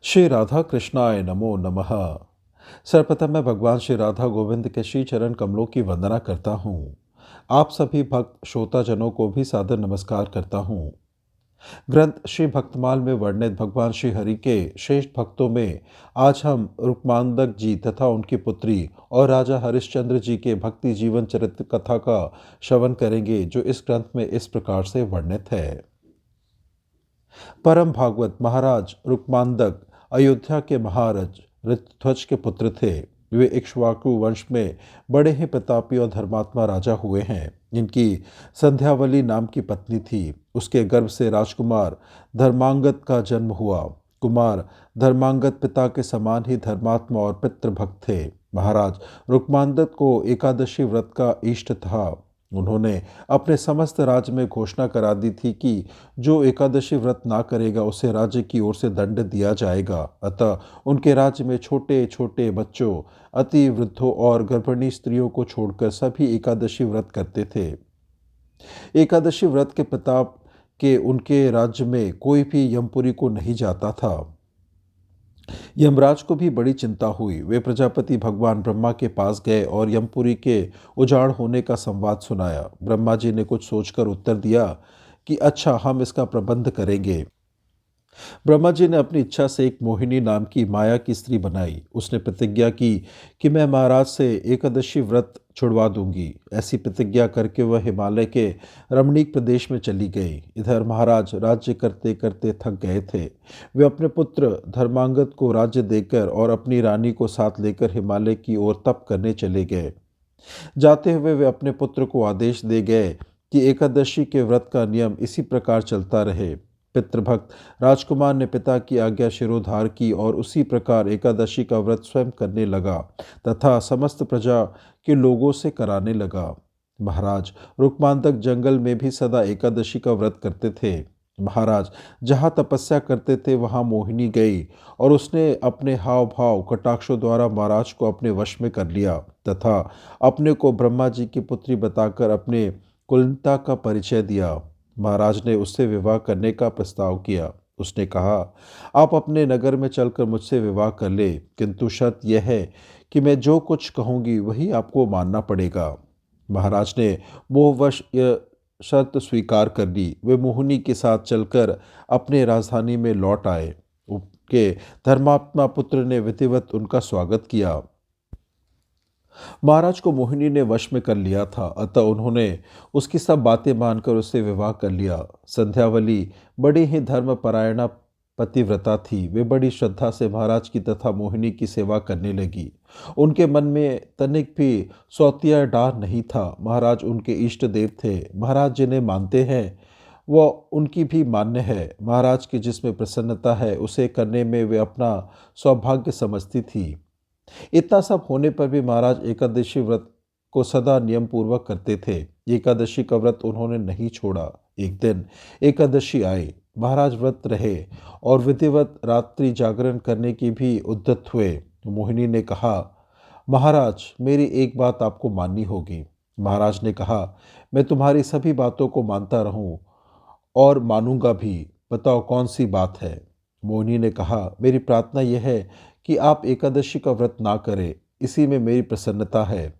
श्री राधा कृष्णाय नमो नमः। सर्वप्रथम मैं भगवान श्री राधा गोविंद के श्री चरण कमलों की वंदना करता हूँ। आप सभी भक्त श्रोताजनों को भी सादर नमस्कार करता हूँ। ग्रंथ श्री भक्तमाल में वर्णित भगवान श्री हरि के श्रेष्ठ भक्तों में आज हम रुक्मांदक जी तथा उनकी पुत्री और राजा हरिश्चंद्र जी के भक्ति जीवन चरित्र कथा का श्रवण करेंगे, जो इस ग्रंथ में इस प्रकार से वर्णित है। परम भागवत महाराज रुक्मांदक अयोध्या के महाराज ऋतध्वज के पुत्र थे। वे इक्ष्वाकु वंश में बड़े ही प्रतापी और धर्मात्मा राजा हुए हैं। इनकी संध्यावली नाम की पत्नी थी। उसके गर्भ से राजकुमार धर्मांगद का जन्म हुआ। कुमार धर्मांगद पिता के समान ही धर्मात्मा और पितृभक्त थे। महाराज रुक्मांदक को एकादशी व्रत का इष्ट था। उन्होंने अपने समस्त राज्य में घोषणा करा दी थी कि जो एकादशी व्रत ना करेगा उसे राज्य की ओर से दंड दिया जाएगा। अतः उनके राज्य में छोटे छोटे बच्चों, अति वृद्धों और गर्भिणी स्त्रियों को छोड़कर सभी एकादशी व्रत करते थे। एकादशी व्रत के प्रताप के उनके राज्य में कोई भी यमपुरी को नहीं जाता था। यमराज को भी बड़ी चिंता हुई। वे प्रजापति भगवान ब्रह्मा के पास गए और यमपुरी के उजाड़ होने का संवाद सुनाया। ब्रह्मा जी ने कुछ सोचकर उत्तर दिया कि अच्छा, हम इसका प्रबंध करेंगे। ब्रह्मा जी ने अपनी इच्छा से एक मोहिनी नाम की माया की स्त्री बनाई। उसने प्रतिज्ञा की कि मैं महाराज से एकादशी व्रत छुड़वा दूंगी। ऐसी प्रतिज्ञा करके वह हिमालय के रमणीक प्रदेश में चली गई। इधर महाराज राज्य करते करते थक गए थे। वे अपने पुत्र धर्मांगद को राज्य देकर और अपनी रानी को साथ लेकर हिमालय की ओर तप करने चले गए। जाते हुए वे अपने पुत्र को आदेश दे गए कि एकादशी के व्रत का नियम इसी प्रकार चलता रहे। पितृभक्त राजकुमार ने पिता की आज्ञा शिरोधार की और उसी प्रकार एकादशी का व्रत स्वयं करने लगा तथा समस्त प्रजा के लोगों से कराने लगा। महाराज रुक्मांदक जंगल में भी सदा एकादशी का व्रत करते थे। महाराज जहाँ तपस्या करते थे वहाँ मोहिनी गई और उसने अपने हाव भाव कटाक्षों द्वारा महाराज को अपने वश में कर लिया तथा अपने को ब्रह्मा जी की पुत्री बताकर अपने कुलीनता का परिचय दिया। महाराज ने उससे विवाह करने का प्रस्ताव किया। उसने कहा, आप अपने नगर में चलकर मुझसे विवाह कर ले, किंतु शर्त यह है कि मैं जो कुछ कहूँगी वही आपको मानना पड़ेगा। महाराज ने मोहवश यह शर्त स्वीकार कर ली। वे मोहिनी के साथ चलकर अपने राजधानी में लौट आए। उनके धर्मात्मा पुत्र ने विधिवत उनका स्वागत किया। महाराज को मोहिनी ने वश में कर लिया था, अतः उन्होंने उसकी सब बातें मानकर उससे विवाह कर लिया। संध्यावली बड़ी ही धर्मपरायणा पतिव्रता थी। वे बड़ी श्रद्धा से महाराज की तथा मोहिनी की सेवा करने लगी। उनके मन में तनिक भी सौतिया डार नहीं था। महाराज उनके इष्ट देव थे। महाराज जिन्हें मानते हैं वह उनकी भी मान्य है। महाराज की जिसमें प्रसन्नता है उसे करने में वे अपना सौभाग्य समझती थी। इतना सब होने पर भी महाराज एकादशी व्रत को सदा नियम पूर्वक करते थे। एकादशी का व्रत उन्होंने नहीं छोड़ा। एक दिन एकादशी आई। महाराज व्रत रहे और विधिवत रात्रि जागरण करने की भी उद्यत हुए। मोहिनी ने कहा, महाराज मेरी एक बात आपको माननी होगी। महाराज ने कहा, मैं तुम्हारी सभी बातों को मानता रहूं और मानूंगा भी। बताओ कौन सी बात है। मोहिनी ने कहा, मेरी प्रार्थना यह है कि आप एकादशी का व्रत ना करें, इसी में मेरी प्रसन्नता है।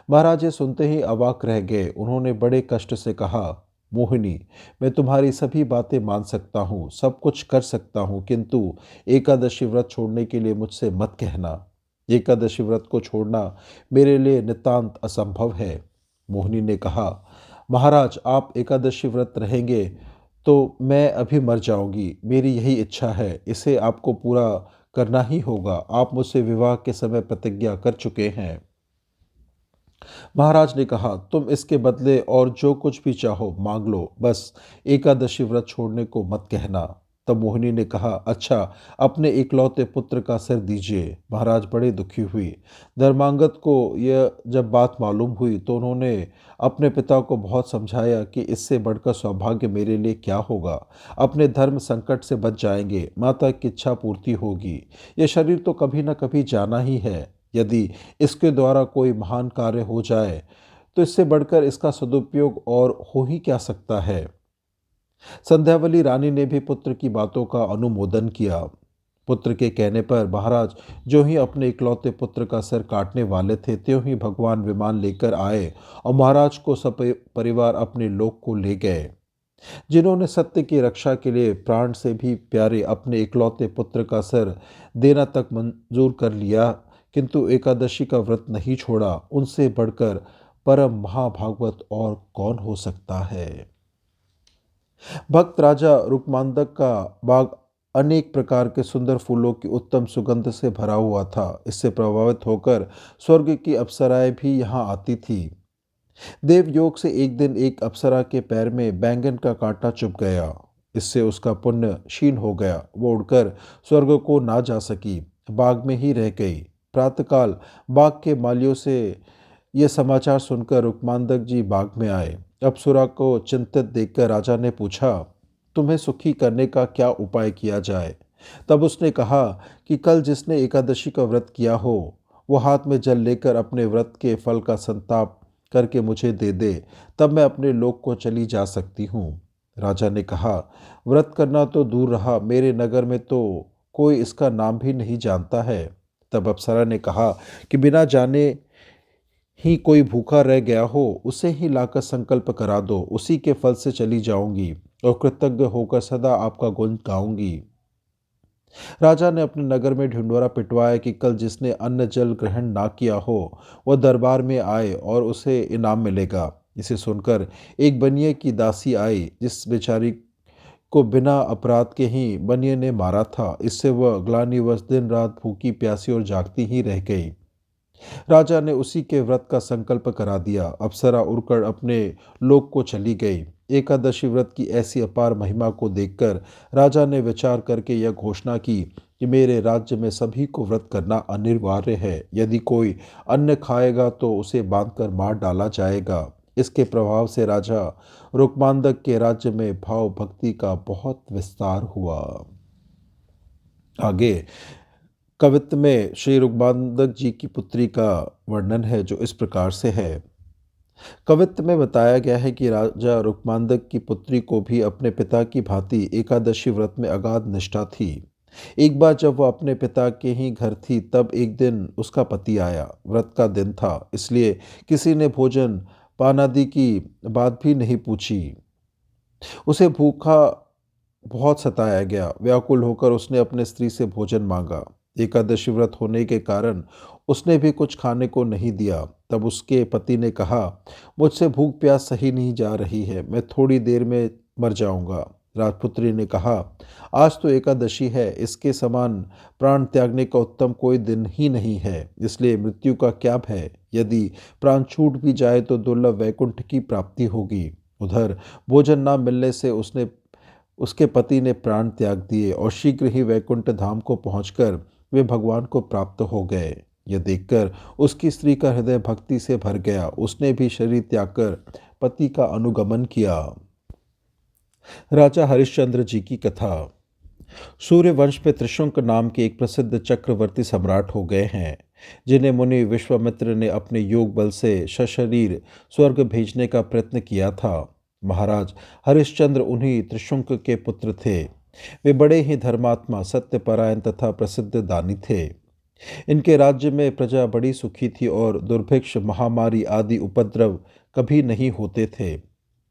महाराज ये सुनते ही अवाक रह गए। उन्होंने बड़े कष्ट से कहा, मोहिनी, मैं तुम्हारी सभी बातें मान सकता हूँ, सब कुछ कर सकता हूँ, किंतु एकादशी व्रत छोड़ने के लिए मुझसे मत कहना। एकादशी व्रत को छोड़ना मेरे लिए नितांत असंभव है। मोहिनी ने कहा, महाराज आप एकादशी व्रत रहेंगे तो मैं अभी मर जाऊंगी। मेरी यही इच्छा है, इसे आपको पूरा करना ही होगा। आप मुझसे विवाह के समय प्रतिज्ञा कर चुके हैं। महाराज ने कहा, तुम इसके बदले और जो कुछ भी चाहो मांग लो, बस एकादशी व्रत छोड़ने को मत कहना। तब मोहिनी ने कहा, अच्छा, अपने इकलौते पुत्र का सिर दीजिए। महाराज बड़े दुखी हुई। धर्मांगद को यह जब बात मालूम हुई तो उन्होंने अपने पिता को बहुत समझाया कि इससे बढ़कर सौभाग्य मेरे लिए क्या होगा। अपने धर्म संकट से बच जाएंगे, माता की इच्छा पूर्ति होगी। यह शरीर तो कभी न कभी जाना ही है। यदि इसके द्वारा कोई महान कार्य हो जाए तो इससे बढ़कर इसका सदुपयोग और हो ही क्या सकता है। संध्यावली रानी ने भी पुत्र की बातों का अनुमोदन किया। पुत्र के कहने पर महाराज जो ही अपने इकलौते पुत्र का सिर काटने वाले थे, त्यों ही भगवान विमान लेकर आए और महाराज को सब परिवार अपने लोक को ले गए। जिन्होंने सत्य की रक्षा के लिए प्राण से भी प्यारे अपने इकलौते पुत्र का सिर देना तक मंजूर कर लिया, किंतु एकादशी का व्रत नहीं छोड़ा, उनसे बढ़कर परम महाभागवत और कौन हो सकता है। भक्त राजा रुक्मांदक का बाग अनेक प्रकार के सुंदर फूलों की उत्तम सुगंध से भरा हुआ था। इससे प्रभावित होकर स्वर्ग की अप्सराएं भी यहाँ आती थी। देवयोग से एक दिन एक अप्सरा के पैर में बैंगन का कांटा चुभ गया। इससे उसका पुण्य क्षीण हो गया। वो उड़कर स्वर्ग को ना जा सकी, बाग में ही रह गई। प्रातःकाल बाग के मालियों से यह समाचार सुनकर रुक्मांदक जी बाग में आए। अप्सरा को चिंतित देखकर राजा ने पूछा, तुम्हें सुखी करने का क्या उपाय किया जाए। तब उसने कहा कि कल जिसने एकादशी का व्रत किया हो, वो हाथ में जल लेकर अपने व्रत के फल का संताप करके मुझे दे दे, तब मैं अपने लोक को चली जा सकती हूँ। राजा ने कहा, व्रत करना तो दूर रहा, मेरे नगर में तो कोई इसका नाम भी नहीं जानता है। तब अप्सरा ने कहा कि बिना जाने ही कोई भूखा रह गया हो, उसे ही लाकर संकल्प करा दो, उसी के फल से चली जाऊंगी और कृतज्ञ होकर सदा आपका गुण गाऊंगी। राजा ने अपने नगर में ढिंढोरा पिटवाया कि कल जिसने अन्न जल ग्रहण ना किया हो, वह दरबार में आए और उसे इनाम मिलेगा। इसे सुनकर एक बनिए की दासी आई, जिस बेचारी को बिना अपराध के ही बनिए ने मारा था। इससे वह ग्लानिवश दिन रात भूखी प्यासी और जागती ही रह गई। राजा ने उसी के व्रत का संकल्प करा दिया। अप्सरा उड़कर अपने लोक को चली गई। एकादशी व्रत की ऐसी अपार महिमा को देखकर राजा ने विचार करके यह घोषणा की कि मेरे राज्य में सभी को व्रत करना अनिवार्य है। यदि कोई अन्न खाएगा तो उसे बांधकर मार डाला जाएगा। इसके प्रभाव से राजा रुक्मांदक के राज्य में भाव भक्ति का बहुत विस्तार हुआ। आगे कवित्व में श्री रुक्मांदक जी की पुत्री का वर्णन है, जो इस प्रकार से है। कवित्व में बताया गया है कि राजा रुक्मांदक की पुत्री को भी अपने पिता की भांति एकादशी व्रत में अगाध निष्ठा थी। एक बार जब वह अपने पिता के ही घर थी, तब एक दिन उसका पति आया। व्रत का दिन था, इसलिए किसी ने भोजन पानादि की बात भी नहीं पूछी। उसे भूखा बहुत सताया गया। व्याकुल होकर उसने अपने स्त्री से भोजन मांगा। एकादशी व्रत होने के कारण उसने भी कुछ खाने को नहीं दिया। तब उसके पति ने कहा, मुझसे भूख प्यास सही नहीं जा रही है, मैं थोड़ी देर में मर जाऊंगा। राजपुत्री ने कहा, आज तो एकादशी है, इसके समान प्राण त्यागने का उत्तम कोई दिन ही नहीं है, इसलिए मृत्यु का क्या भय। यदि प्राण छूट भी जाए तो दुर्लभ वैकुंठ की प्राप्ति होगी। उधर भोजन न मिलने से उसके पति ने प्राण त्याग दिए और शीघ्र ही वैकुंठ धाम को पहुंचकर वे भगवान को प्राप्त हो गए। यह देखकर उसकी स्त्री का हृदय भक्ति से भर गया। उसने भी शरीर त्याग कर पति का अनुगमन किया। राजा हरिश्चंद्र जी की कथा। सूर्य वंश में त्रिशंक नाम के एक प्रसिद्ध चक्रवर्ती सम्राट हो गए हैं, जिन्हें मुनि विश्वामित्र ने अपने योग बल से सशरीर स्वर्ग भेजने का प्रयत्न किया था। महाराज हरिश्चंद्र उन्हीं त्रिशंक के पुत्र थे। वे बड़े ही धर्मात्मा, सत्यपरायण तथा प्रसिद्ध दानी थे। इनके राज्य में प्रजा बड़ी सुखी थी और दुर्भिक्ष, महामारी आदि उपद्रव कभी नहीं होते थे।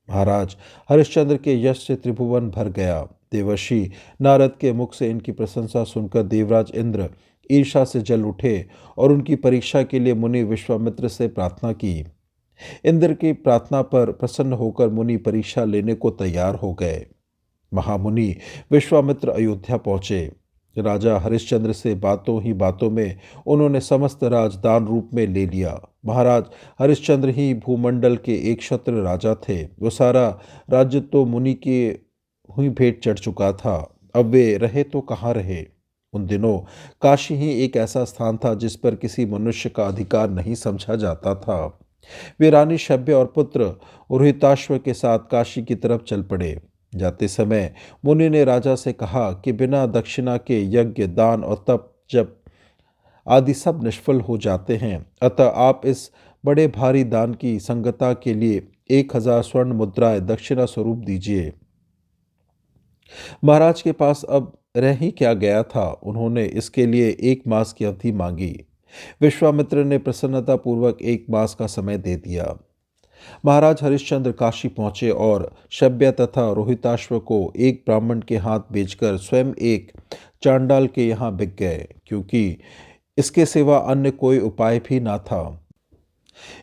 महाराज हरिश्चंद्र के यश से त्रिभुवन भर गया। देवर्षि नारद के मुख से इनकी प्रशंसा सुनकर देवराज इंद्र ईर्ष्या से जल उठे और उनकी परीक्षा के लिए मुनि विश्वामित्र से प्रार्थना की। इंद्र की प्रार्थना पर प्रसन्न होकर मुनि परीक्षा लेने को तैयार हो गए। महामुनि विश्वामित्र अयोध्या पहुंचे। राजा हरिश्चंद्र से बातों ही बातों में उन्होंने समस्त राज दान रूप में ले लिया। महाराज हरिश्चंद्र ही भूमंडल के एक क्षत्र राजा थे। वो सारा राज्य तो मुनि के हुई भेंट चढ़ चुका था। अब वे रहे तो कहाँ रहे। उन दिनों काशी ही एक ऐसा स्थान था जिस पर किसी मनुष्य का अधिकार नहीं समझा जाता था। वे रानी शब्य और पुत्र रोहिताश्व के साथ काशी की तरफ चल पड़े। जाते समय मुनि ने राजा से कहा कि बिना दक्षिणा के यज्ञ, दान और तप जप आदि सब निष्फल हो जाते हैं, अतः आप इस बड़े भारी दान की संगता के लिए 1000 स्वर्ण मुद्राएं दक्षिणा स्वरूप दीजिए। महाराज के पास अब रह ही क्या गया था, उन्होंने इसके लिए 1 मास की अवधि मांगी। विश्वामित्र ने प्रसन्नतापूर्वक 1 मास का समय दे दिया। महाराज हरिश्चंद्र काशी पहुंचे और शब्य तथा रोहिताश्व को एक ब्राह्मण के हाथ बेचकर स्वयं एक चांडाल के यहाँ बिक गए, क्योंकि इसके सिवा अन्य कोई उपाय भी ना था।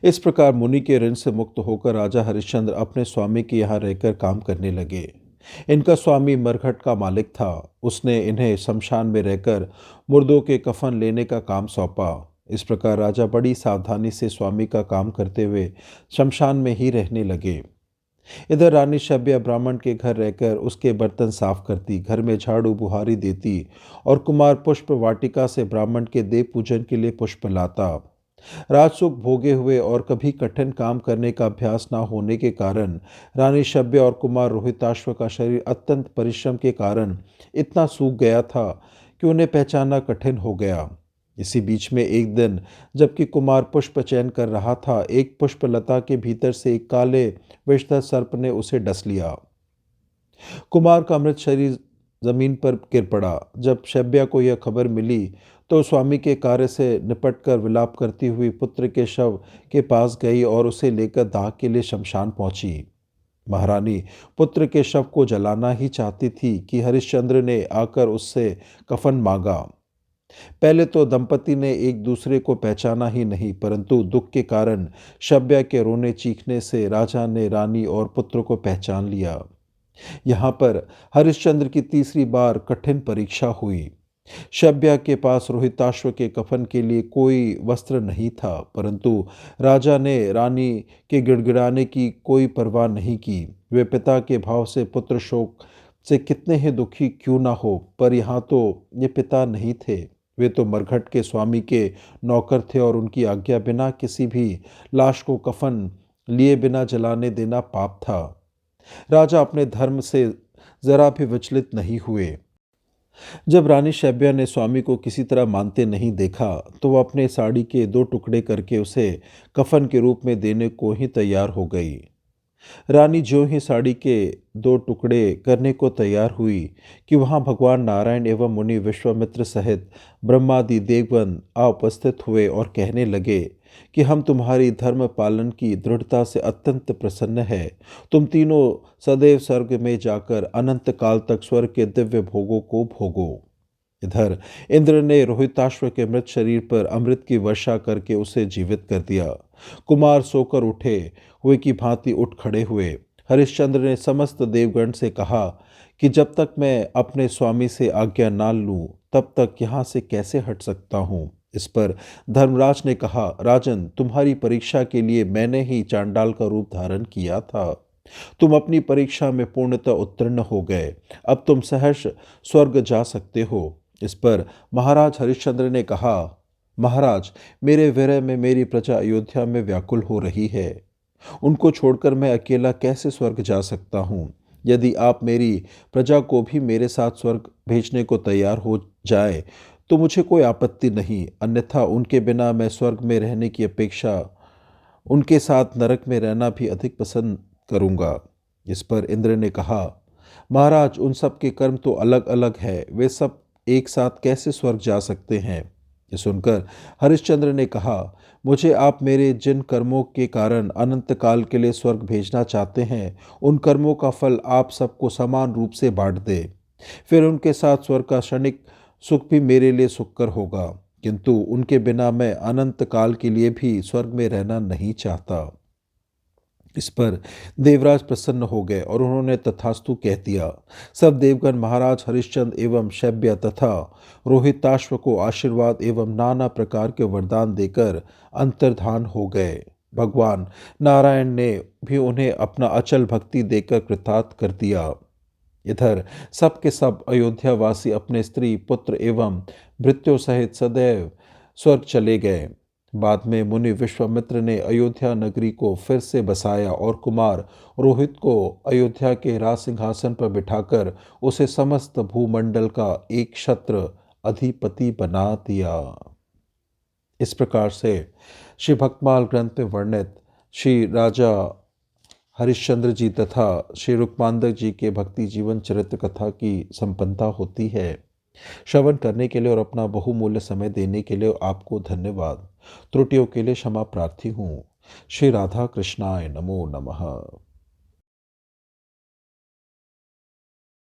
इस प्रकार मुनि के ऋण से मुक्त होकर राजा हरिश्चंद्र अपने स्वामी के यहाँ रहकर काम करने लगे। इनका स्वामी मरघट का मालिक था। उसने इन्हें शमशान में रहकर मुर्दों के कफन लेने का काम सौंपा। इस प्रकार राजा बड़ी सावधानी से स्वामी का काम करते हुए शमशान में ही रहने लगे। इधर रानी शब्या ब्राह्मण के घर रहकर उसके बर्तन साफ करती, घर में झाड़ू बुहारी देती और कुमार पुष्प वाटिका से ब्राह्मण के देव पूजन के लिए पुष्प लाता। राजसुख भोगे हुए और कभी कठिन काम करने का अभ्यास न होने के कारण रानी शब्य और कुमार रोहिताश्व का शरीर अत्यंत परिश्रम के कारण इतना सूख गया था कि उन्हें पहचानना कठिन हो गया। इसी बीच में एक दिन जबकि कुमार पुष्प चयन कर रहा था, एक पुष्प लता के भीतर से एक काले विषधर सर्प ने उसे डस लिया। कुमार का मृत शरीर जमीन पर गिर पड़ा। जब शब्या को यह खबर मिली तो स्वामी के कार्य से निपटकर विलाप करती हुई पुत्र के शव के पास गई और उसे लेकर दाह के लिए शमशान पहुंची। महारानी पुत्र के शव को जलाना ही चाहती थी कि हरिश्चंद्र ने आकर उससे कफन मांगा। पहले तो दंपति ने एक दूसरे को पहचाना ही नहीं, परंतु दुख के कारण शब्या के रोने चीखने से राजा ने रानी और पुत्र को पहचान लिया। यहाँ पर हरिश्चंद्र की तीसरी बार कठिन परीक्षा हुई। शब्या के पास रोहिताश्व के कफन के लिए कोई वस्त्र नहीं था, परंतु राजा ने रानी के गिड़गिड़ाने की कोई परवाह नहीं की। वे पिता के भाव से पुत्र शोक से कितने ही दुखी क्यों ना हो, पर यहाँ तो ये पिता नहीं थे, वे तो मरघट के स्वामी के नौकर थे और उनकी आज्ञा बिना किसी भी लाश को कफन लिए बिना जलाने देना पाप था। राजा अपने धर्म से जरा भी विचलित नहीं हुए। जब रानी शैब्या ने स्वामी को किसी तरह मानते नहीं देखा तो वह अपने साड़ी के 2 टुकड़े करके उसे कफन के रूप में देने को ही तैयार हो गई। रानी ज्यों ही साड़ी के 2 टुकड़े करने को तैयार हुई कि वहां भगवान नारायण एवं मुनि विश्वामित्र सहित ब्रह्मादि देवगण आ उपस्थित हुए और कहने लगे कि हम तुम्हारी धर्म पालन की दृढ़ता से अत्यंत प्रसन्न है। तुम तीनों सदैव स्वर्ग में जाकर अनंत काल तक स्वर्ग के दिव्य भोगों को भोगो। इधर इंद्र ने रोहिताश्व के मृत शरीर पर अमृत की वर्षा करके उसे जीवित कर दिया। कुमार सोकर उठे हुए की भांति उठ खड़े हुए। हरिश्चंद्र ने समस्त देवगण से कहा कि जब तक मैं अपने स्वामी से आज्ञा ना लूं तब तक यहाँ से कैसे हट सकता हूँ। इस पर धर्मराज ने कहा, राजन, तुम्हारी परीक्षा के लिए मैंने ही चांडाल का रूप धारण किया था। तुम अपनी परीक्षा में पूर्णतः उत्तीर्ण हो गए। अब तुम सहर्ष स्वर्ग जा सकते हो। इस पर महाराज हरिश्चंद्र ने कहा, महाराज, मेरे विरह में मेरी प्रजा अयोध्या में व्याकुल हो रही है। उनको छोड़कर मैं अकेला कैसे स्वर्ग जा सकता हूँ। यदि आप मेरी प्रजा को भी मेरे साथ स्वर्ग भेजने को तैयार हो जाए तो मुझे कोई आपत्ति नहीं, अन्यथा उनके बिना मैं स्वर्ग में रहने की अपेक्षा उनके साथ नरक में रहना भी अधिक पसंद करूंगा। इस पर इंद्र ने कहा, महाराज, उन सब के कर्म तो अलग अलग है, वे सब एक साथ कैसे स्वर्ग जा सकते हैं। ये सुनकर हरिश्चंद्र ने कहा, मुझे आप मेरे जिन कर्मों के कारण अनंत काल के लिए स्वर्ग भेजना चाहते हैं, उन कर्मों का फल आप सबको समान रूप से बांट दे। फिर उनके साथ स्वर्ग का क्षणिक सुख भी मेरे लिए सुखकर होगा, किंतु उनके बिना मैं अनंत काल के लिए भी स्वर्ग में रहना नहीं चाहता। इस पर देवराज प्रसन्न हो गए और उन्होंने तथास्तु कह दिया। सब देवगण महाराज हरिश्चंद्र एवं शैब्य तथा रोहिताश्व को आशीर्वाद एवं नाना प्रकार के वरदान देकर अंतर्धान हो गए। भगवान नारायण ने भी उन्हें अपना अचल भक्ति देकर कृतार्थ कर दिया। इधर सब के सब अयोध्यावासी अपने स्त्री पुत्र एवं भृत्यों सहित सदैव स्वर्ग चले गए। बाद में मुनि विश्वामित्र ने अयोध्या नगरी को फिर से बसाया और कुमार रोहित को अयोध्या के राज सिंहासन पर बिठाकर उसे समस्त भूमंडल का एक छत्र अधिपति बना दिया। इस प्रकार से श्री भक्तमाल ग्रंथ में वर्णित श्री राजा हरिश्चंद्र जी तथा श्री रुक्मांदक जी के भक्ति जीवन चरित्र कथा की संपन्नता होती है। श्रवण करने के लिए और अपना बहुमूल्य समय देने के लिए आपको धन्यवाद। त्रुटियों के लिए क्षमा प्रार्थी हूँ। श्री राधा कृष्णाय नमो नमः।